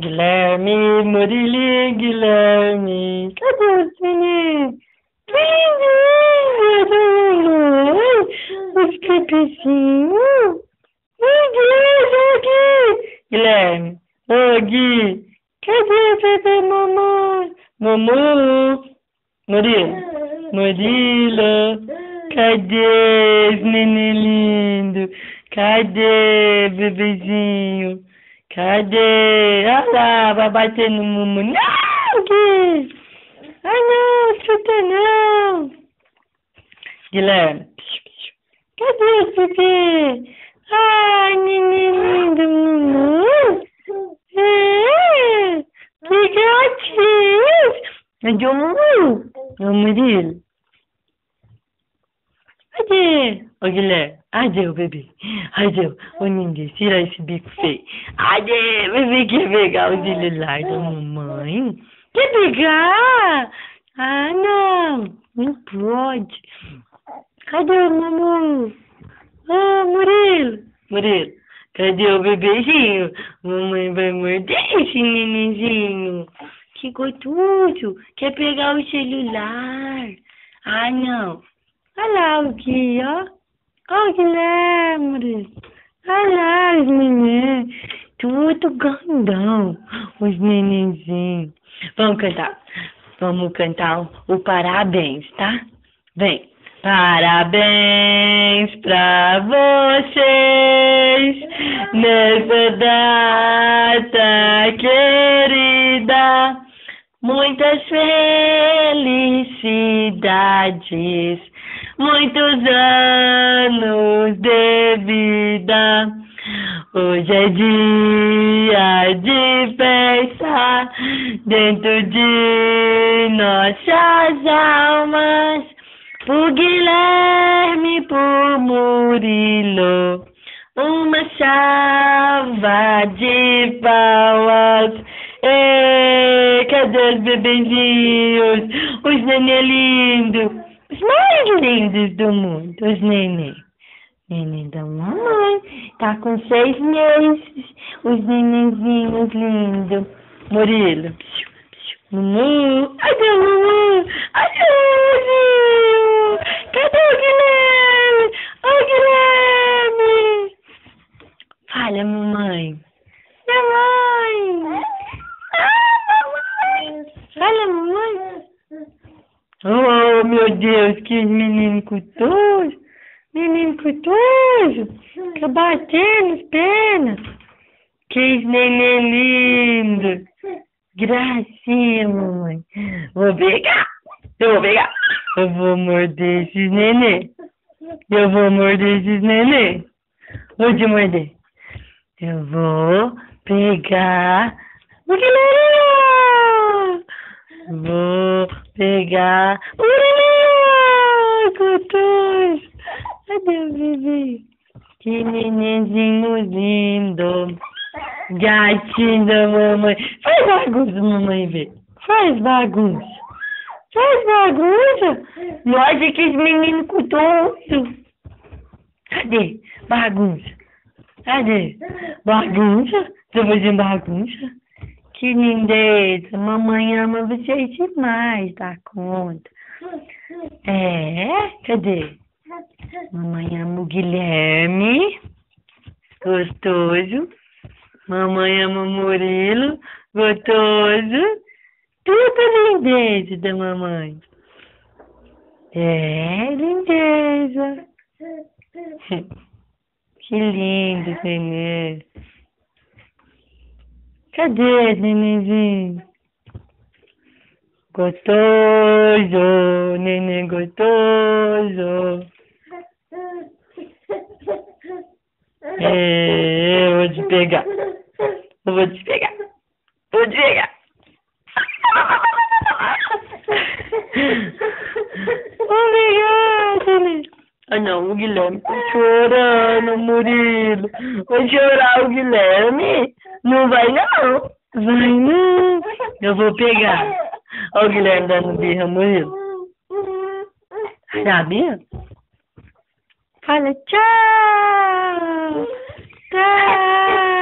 Guilherme, Murilo, Guilherme. Cadê os meninos? Os cabecinhos. Meu Deus, aqui. Guilherme, ô Gui, cadê o bebê mamãe? Mamãe. Murilo, cadê esse neném lindo? Cadê, bebezinho? Cadê? Olha lá, vai bater no mumu. Não, Gui! Ai, não, chuta não! Guilherme, cadê o bebê? Ai, neném lindo, mumu. É, que gatinho! Cadê o mumu? Ô, Murilo. Cadê? Ô, Guilherme. Cadê o bebê? Cadê? Ô, ninguém, tira esse bico feio. Cadê? O bebê quer pegar o celular da mamãe? Quer pegar? Ah, não. Não pode. Cadê o mamãe? Ô, Murilo. Cadê o bebezinho? Mamãe vai morder esse nenenzinho. Que gostoso. Quer pegar o celular. Ah, não. Olha lá o Gui, ó. Ó o Guilherme. Olha lá os neném. Tudo grandão. Os nenenzinhos. Vamos cantar o parabéns, tá? Vem. Parabéns pra vocês nessa data querida. Muitas felicidades, muitos anos de vida. Hoje é dia de festa dentro de nossas almas. Por Guilherme, por Murilo, uma salva de palmas. Ei, cadê os bebezinhos? Os neném lindos. Os mais lindos do mundo. Os neném. Neném da mamãe. Tá com 6 meses. Os nenenzinhos lindos. Murilo. Mumu. Cadê o Mumu? Cadê o Mumuzinho? Cadê o Guilherme? Ô, Guilherme. Fala, mamãe. Mamãe. Fala, mamãe. Oh, meu Deus, que menino cutoso. Menino cutoso. Tá batendo as pernas. Que neném lindo. Gracinha, mamãe. Vou pegar. Eu vou morder esses neném. Vou te morder. Eu vou pegar o Guilherme. Vou pegar o Guilherme. Gostoso. Cadê o bebê? Que nenenzinho lindo. Gatinho da mamãe. Faz bagunça, mamãe, vê. Faz bagunça. Nossa, que esse menino cutoso. Cadê? Bagunça. Tô fazendo bagunça? Que lindeza. Mamãe ama vocês demais, dá conta. É? Cadê? Mamãe ama o Guilherme. Gostoso. Mamãe ama o Murilo. Gostoso. Tudo lindeza da mamãe. É, lindeza. Que lindo, neném. Cadê, nenenzinho? Gostoso, neném gostoso. É, eu vou te pegar. Obrigada, né? Ah, não, o Guilherme tá chorando, Murilo. Vai chorar o Guilherme? Não vai, não. Vai, não. Eu vou pegar. Olha o Guilherme dando birra, Murilo. Sabia? Fala tchau. Tchau.